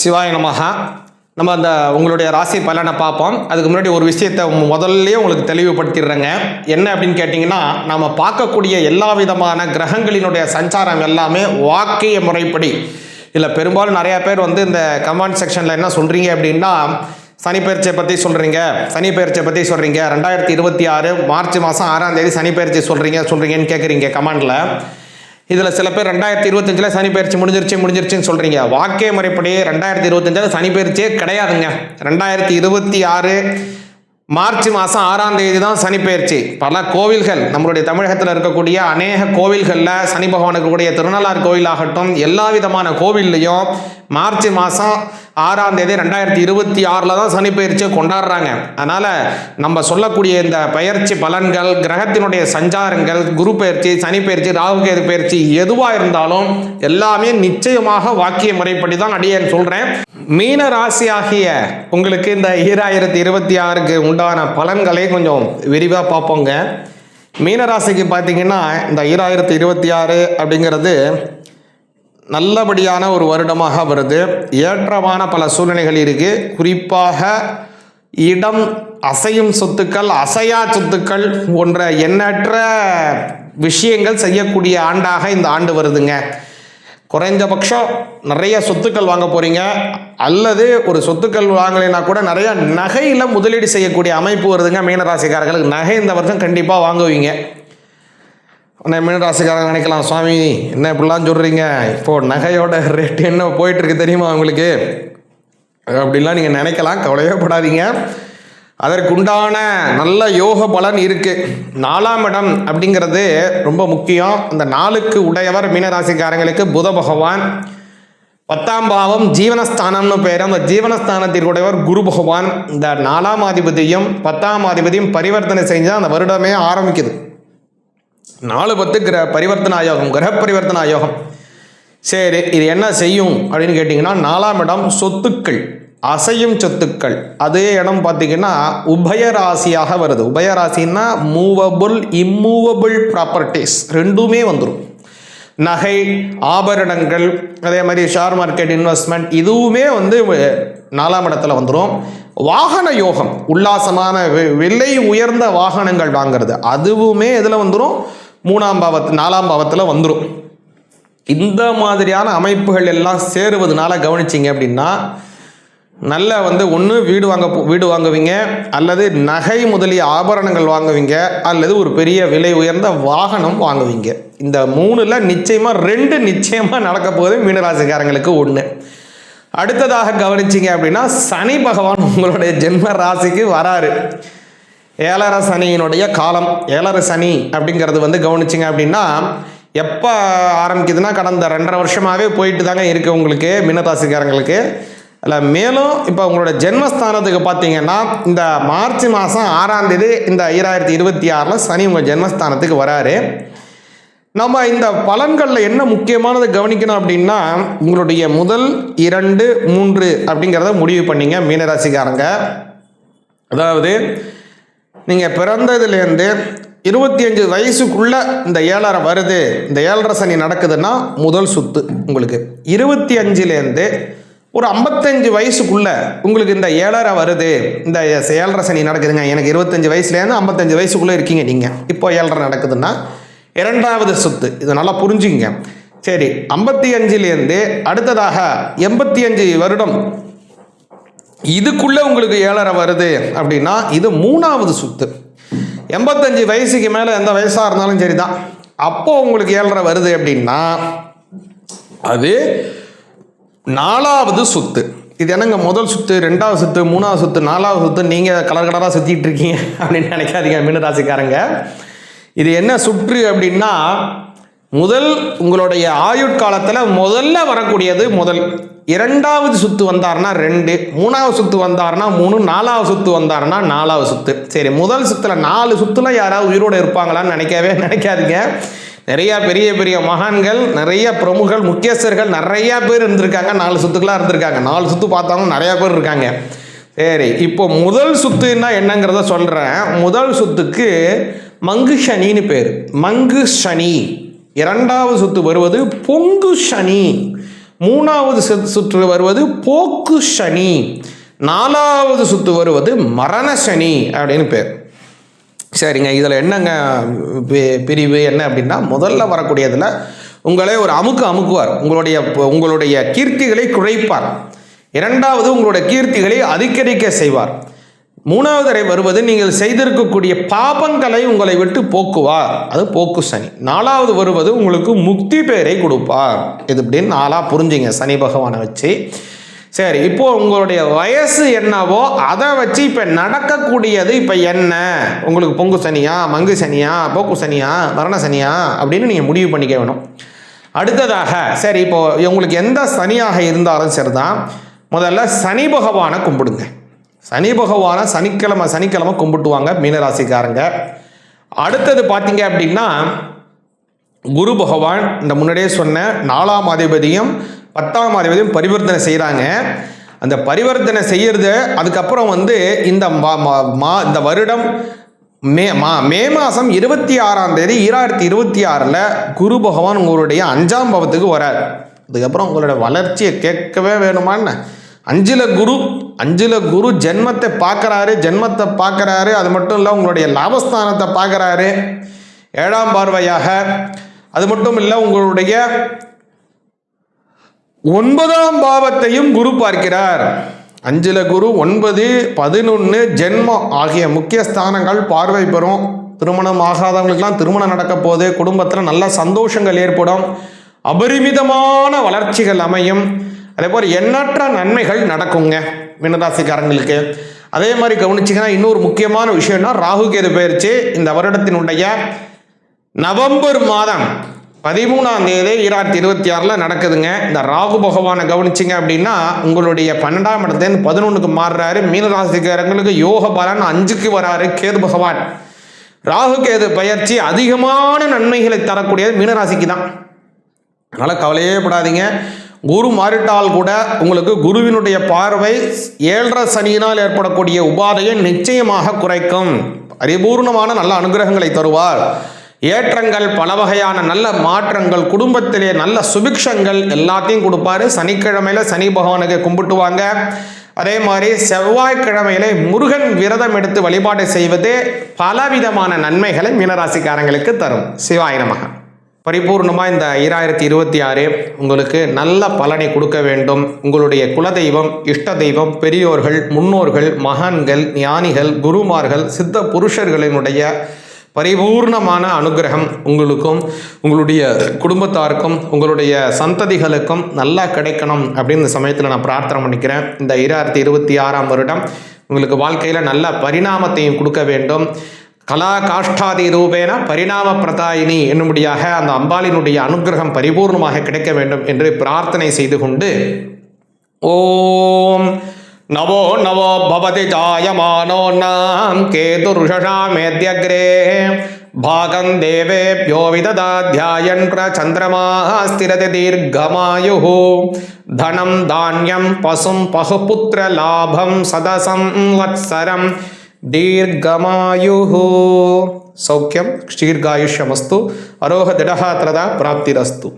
சிவாய நமஹா. நம்ம அந்த உங்களுடைய ராசி பலனை பார்ப்போம். அதுக்கு முன்னாடி ஒரு விஷயத்தை முதல்லையே உங்களுக்கு தெளிவுபடுத்திடுறேங்க. என்ன அப்படின்னு கேட்டிங்கன்னா, நம்ம பார்க்கக்கூடிய எல்லா விதமான கிரகங்களினுடைய சஞ்சாரம் எல்லாமே வாக்கிய முறைப்படி இல்லை. பெரும்பாலும் நிறையா பேர் இந்த கமெண்ட் செக்ஷனில் என்ன சொல்கிறீங்க அப்படின்னா, சனிப்பெயர்ச்சியை பற்றி சொல்கிறீங்க, சனிப்பெயர்ச்சியை பற்றி சொல்கிறீங்க, 2026 மார்ச் மாதம் 6ஆம் தேதி சனிப்பெயர்ச்சி சொல்கிறீங்கன்னு கேட்குறீங்க கமெண்டில். இதில் சில பேர் 2025 சனிப்பெயர்ச்சி முடிஞ்சிருச்சுன்னு சொல்கிறீங்க. வாக்கிய முறைப்படி 2025 சனிப்பெயர்ச்சியே கிடையாதுங்க. 2026 மார்ச் மாதம் 6ஆம் தேதி தான் சனிப்பெயர்ச்சி. பல கோவில்கள், நம்மளுடைய தமிழகத்தில் இருக்கக்கூடிய அநேக கோவில்களில் சனி பகவானுக்கு கூடிய திருநள்ளார் கோவிலாகட்டும், எல்லா விதமான கோவில்லையும் மார்ச் மாதம் 6ஆம் தேதி 2026 தான் சனிப்பெயர்ச்சியை கொண்டாடுறாங்க. அதனால் நம்ம சொல்லக்கூடிய இந்த பயிற்சி பலன்கள், கிரகத்தினுடைய சஞ்சாரங்கள், குரு பயிற்சி, சனிப்பெயர்ச்சி, ராகுகேது பயிற்சி எதுவாக இருந்தாலும் எல்லாமே நிச்சயமாக வாக்கிய முறைப்படி தான் அடியேன் சொல்கிறேன். மீன ராசி ஆகிய உங்களுக்கு இந்த 2026க்கு உண்டான பலன்களை கொஞ்சம் விரிவாக பார்ப்போங்க. மீனராசிக்கு பார்த்தீங்கன்னா இந்த 2026 அப்படிங்கிறது நல்லபடியான ஒரு வருடமாக வருது. ஏற்றமான பல சூழ்நிலைகள் இருக்குது. குறிப்பாக இடம், அசையும் சொத்துக்கள், அசையா சொத்துக்கள் போன்ற எண்ணற்ற விஷயங்கள் செய்யக்கூடிய ஆண்டாக இந்த ஆண்டு வருதுங்க. குறைஞ்சபட்சம் நிறைய சொத்துக்கள் வாங்க போகிறீங்க, அல்லது ஒரு சொத்துக்கள் வாங்கலைன்னா கூட நிறைய நகையில் முதலீடு செய்யக்கூடிய அமைப்பு வருதுங்க. மீனராசிக்காரர்களுக்கு நகை இந்த வருஷம் கண்டிப்பாக வாங்குவீங்க. மீனராசிக்காரங்க நினைக்கலாம், சுவாமி என்ன இப்படிலாம் சொல்கிறீங்க, இப்போது நகையோட ரேட் என்ன போயிட்டுருக்கு தெரியுமா உங்களுக்கு அப்படின்லாம் நீங்கள் நினைக்கலாம். கவலையே படாதீங்க. அதற்குண்டான நல்ல யோக பலன் இருக்குது. 4ஆம் இடம் அப்படிங்கிறது ரொம்ப முக்கியம். அந்த 4க்கு உடையவர் மீனராசிக்காரங்களுக்கு புத பகவான். 10ஆம் பாவம் ஜீவனஸ்தானம்னு பேர். அந்த ஜீவனஸ்தானத்திற்கு உடையவர் குரு பகவான். இந்த 4ஆம் அதிபதியும் 10ஆம் அதிபதியும் பரிவர்த்தனை செஞ்சால் அந்த வருடமே ஆரம்பிக்குது. 4-10 பரிவர்த்தனா யோகம், கிரக பரிவர்த்தனா யோகம். சரி, இது என்ன செய்யும் அப்படின்னு கேட்டிங்கன்னா, 4ஆம் இடம் சொத்துக்கள், அசையும் சொத்துக்கள். அதே இடம் பார்த்திங்கன்னா உபயராசியாக வருது. உபயராசின்னா மூவபுள், இம்மூவபுள் ப்ராப்பர்ட்டிஸ் ரெண்டுமே வந்துடும். நகை, ஆபரணங்கள், அதே மாதிரி ஷேர் மார்க்கெட் இன்வெஸ்ட்மெண்ட், இதுவுமே 4ஆம் இடத்துல வந்துடும். வாகன யோகம், உல்லாசமான விலை உயர்ந்த வாகனங்கள் வாங்கிறது, அதுவுமே இதில் வந்துடும். 4ஆம் பாவத்தில் வந்துடும். இந்த மாதிரியான அமைப்புகள் எல்லாம் சேருவதனால கவனிச்சிங்க அப்படின்னா, நல்ல ஒன்று வீடு வாங்குவீங்க, அல்லது நகை முதலிய ஆபரணங்கள் வாங்குவீங்க, அல்லது ஒரு பெரிய விலை உயர்ந்த வாகனம் வாங்குவீங்க. இந்த 3ல் நிச்சயமாக 2 நிச்சயமாக நடக்க போகுது மீனராசிக்காரங்களுக்கு. 1 அடுத்ததாக கவனிச்சிங்க அப்படின்னா, சனி பகவான் உங்களுடைய ஜென்ம ராசிக்கு வராரு. ஏழரை சனியினுடைய காலம். ஏழரை சனி அப்படிங்கிறது கவனிச்சிங்க அப்படின்னா எப்போ ஆரம்பிக்குதுன்னா, கடந்த 2.5 வருஷமாகவே போயிட்டு தாங்க இருக்குது உங்களுக்கு மீனராசிக்காரங்களுக்கு. அதில் மேலும் இப்போ உங்களோட ஜென்மஸ்தானத்துக்கு பார்த்தீங்கன்னா, இந்த மார்ச் மாதம் 6ஆம் தேதி இந்த 2026 சனி உங்கள் ஜென்மஸ்தானத்துக்கு வராரு. நம்ம இந்த பலன்களில் என்ன முக்கியமானது கவனிக்கணும் அப்படின்னா, உங்களுடைய முதல் 2, 3 அப்படிங்கிறத முடிவு பண்ணிங்க மீனராசிக்காரங்க. அதாவது நீங்கள் பிறந்ததுலேருந்து 25 வயசுக்குள்ளே இந்த 7.5 வருது, இந்த 7.5 சனி நடக்குதுன்னா முதல் சொத்து உங்களுக்கு. 25லேருந்து ஒரு 55 வயசுக்குள்ளே உங்களுக்கு இந்த 7.5 வருது, இந்த 7.5 சனி நடக்குதுங்க. எனக்கு 25 வயசுலேருந்து 55 வயசுக்குள்ளே இருக்கீங்க நீங்கள், இப்போ 7.5 நடக்குதுன்னா 2வது சொத்து. இதை நல்லா புரிஞ்சுங்க. சரி, 55லேருந்து அடுத்ததாக 85 வருடம் இதுக்குள்ளே உங்களுக்கு 7.5 வருது அப்படின்னா இது 3வது சொத்து. 85 வயசுக்கு மேலே எந்த வயசாக இருந்தாலும் சரி தான், அப்போது உங்களுக்கு 7.5 வருது அப்படின்னா அது 4வது சொத்து. இது என்னங்க முதல் சொத்து, 2வது சொத்து, 3வது சொத்து, 4வது சொத்து, நீங்கள் கலராக சுற்றிட்டு இருக்கீங்க அப்படின்னு நினைக்காதீங்க மீனராசிக்காரங்க. இது என்ன சுற்று அப்படின்னா, முதல் உங்களுடைய ஆயுட்காலத்தில் முதல்ல வரக்கூடியது முதல். 2வது சுத்து வந்தார்னா 2, 3வது சுத்து வந்தார்னா 3, 4வது சுத்து வந்தார்னா 4வது சுத்து. சரி, முதல் சுத்தில் 4 சுற்றுல யாராவது உயிரோடு இருப்பாங்களான்னு நினைக்காதீங்க. நிறையா பெரிய பெரிய மகான்கள், நிறைய பிரமுகர்கள், முக்கியஸ்தர்கள் நிறையா பேர் இருந்திருக்காங்க. 4 சுத்துக்களாக இருந்திருக்காங்க. 4 சுத்து பார்த்தவங்க நிறையா பேர் இருக்காங்க. சரி, இப்போ முதல் சுத்துன்னா என்னங்கிறத சொல்கிறேன். முதல் சுத்துக்கு மங்கு சனின்னு பேர், மங்கு சனி. 2வது சுத்து வருவது பொங்கு சனி. மூணாவது சுற்று வருவது போக்கு சனி, நாலாவது சுற்று வருவது மரண சனி அப்படின்னு பேர். சரிங்க, இதில் என்னங்க பிரிவு என்ன அப்படின்னா, முதல்ல வரக்கூடியதில் உங்களே ஒரு அமுக்குவார், உங்களுடைய கீர்த்திகளை குறைப்பார். இரண்டாவது உங்களுடைய கீர்த்திகளை அதிகரிக்க செய்வார். மூணாவது வருவது நீங்கள் செய்திருக்கக்கூடிய பாபங்களை உங்களை விட்டு போக்குவார், அது போக்கு சனி. நாலாவது வருவது உங்களுக்கு முக்தி பேரை கொடுப்பார். இது இப்படின்னு நாளாக புரிஞ்சுங்க சனி பகவானை வச்சு. சரி, இப்போ உங்களுடைய வயசு என்னவோ அதை வச்சு இப்போ நடக்கக்கூடியது இப்போ என்ன, உங்களுக்கு பொங்கு சனியா, மங்கு சனியா, போக்கு சனியா, மரண சனியா அப்படின்னு நீங்கள் முடிவு பண்ணிக்க வேணும். அடுத்ததாக சரி, இப்போ உங்களுக்கு எந்த சனியாக இருந்தாலும் சரிதான், முதல்ல சனி பகவானை கும்பிடுங்க. சனி பகவானை சனிக்கிழமை கும்பிட்டுவாங்க மீனராசிக்காரங்க. அடுத்தது பார்த்தீங்க அப்படின்னா குரு பகவான், இந்த முன்னாடியே சொன்ன 4ஆம் அதிபதியும் 10ஆம் அதிபதியும் பரிவர்த்தனை செய்கிறாங்க. அந்த பரிவர்த்தனை செய்கிறது அதுக்கப்புறம் இந்த வருடம் மே மாதம் 26ஆம் தேதி 2026 குரு பகவான் உங்களுடைய 5ஆம் பாவத்துக்கு வரார். அதுக்கப்புறம் உங்களோட வளர்ச்சியை கேட்கவே வேணுமான்னு 5ல் குரு ஜென்மத்தை பார்க்குறாரு. அது மட்டும் இல்லை, உங்களுடைய லாபஸ்தானத்தை பார்க்குறாரு 7ஆம் பார்வையாக. அது மட்டும் இல்லை, உங்களுடைய 9ஆம் பாவத்தையும் குரு பார்க்கிறார். 5ல் குரு 9, 11 ஜென்மம் ஆகிய முக்கிய ஸ்தானங்கள் பார்வை பெறும். திருமணம் ஆகாதவங்களுக்கெல்லாம் திருமணம் நடக்க போது, குடும்பத்தில் நல்ல சந்தோஷங்கள் ஏற்படும், அபரிமிதமான வளர்ச்சிகள் அமையும். அதே போல் எண்ணற்ற நன்மைகள் நடக்குங்க மீனராசிக்காரங்களுக்கு. அதே மாதிரி கவனிச்சிங்கன்னா இன்னொரு முக்கியமான விஷயம்னா ராகு கேது பயிற்சி இந்த வருடத்தினுடைய நவம்பர் மாதம் 13ஆம் தேதி 2026 நடக்குதுங்க. இந்த ராகு பகவானை கவனிச்சிங்க அப்படின்னா உங்களுடைய 12ஆம் இடத்துலேருந்து 11க்கு மாறுறாரு. மீனராசிக்காரங்களுக்கு யோக பலன் 5க்கு வராரு கேது பகவான். ராகு கேது பயிற்சி அதிகமான நன்மைகளை தரக்கூடியது மீனராசிக்கு தான். அதனால் கவலையே படாதீங்க. குரு மாறிட்டால் கூட உங்களுக்கு குருவினுடைய பார்வை 7.5 சனியினால் ஏற்படக்கூடிய உபாதையை நிச்சயமாக குறைக்கும். பரிபூர்ணமான நல்ல அனுகிரகங்களை தருவார். ஏற்றங்கள், பல வகையான நல்ல மாற்றங்கள், குடும்பத்திலே நல்ல சுபிக்ஷங்கள் எல்லாத்தையும் கொடுப்பாரு. சனிக்கிழமையில சனி பகவானுக்கு கும்பிட்டுவாங்க. அதே மாதிரி செவ்வாய்க்கிழமையிலே முருகன் விரதம் எடுத்து வழிபாடு செய்வது பலவிதமான நன்மைகளை மீனராசிக்காரங்களுக்கு தரும். சிவாய நமக. பரிபூர்ணமாக இந்த 2026 உங்களுக்கு நல்ல பலனை கொடுக்க வேண்டும். உங்களுடைய குலதெய்வம், இஷ்ட தெய்வம், பெரியோர்கள், முன்னோர்கள், மகான்கள், ஞானிகள், குருமார்கள், சித்த புருஷர்களினுடைய பரிபூர்ணமான அனுகிரகம் உங்களுக்கும் உங்களுடைய குடும்பத்தாருக்கும் உங்களுடைய சந்ததிகளுக்கும் நல்லா கிடைக்கணும் அப்படின்னு இந்த சமயத்தில் நான் பிரார்த்தனை பண்ணிக்கிறேன். இந்த 2026ஆம் வருடம் உங்களுக்கு வாழ்க்கையில் நல்ல பரிணாமத்தையும் கொடுக்க வேண்டும். கலா காஷ்டாதி ரூபேன பரிணாம பிரதாயினி என்னும்படியாக அந்த அம்பாளினுடைய அனுகிரகம் பரிபூர்ணமாக கிடைக்க வேண்டும் என்று பிரார்த்தனை செய்து கொண்டு, ஓம் நவோ நவோ பவதி ஜாயமானோ நாம் கேதுருஷாமேத்யக்ரே பாகம் தேவேப்யோ விததாத்யாயன்ற சந்திரமா ஸ்திரதி தீர்க்கமாயுः தனம் தானியம் பசும் பகுபுத்திர லாபம் சதசம் வத்சரம் दीर्घमायुः सौख्यं दीर्घायुष्यमस्तु अरोह दृढः त्रदा प्राप्तिरस्तु.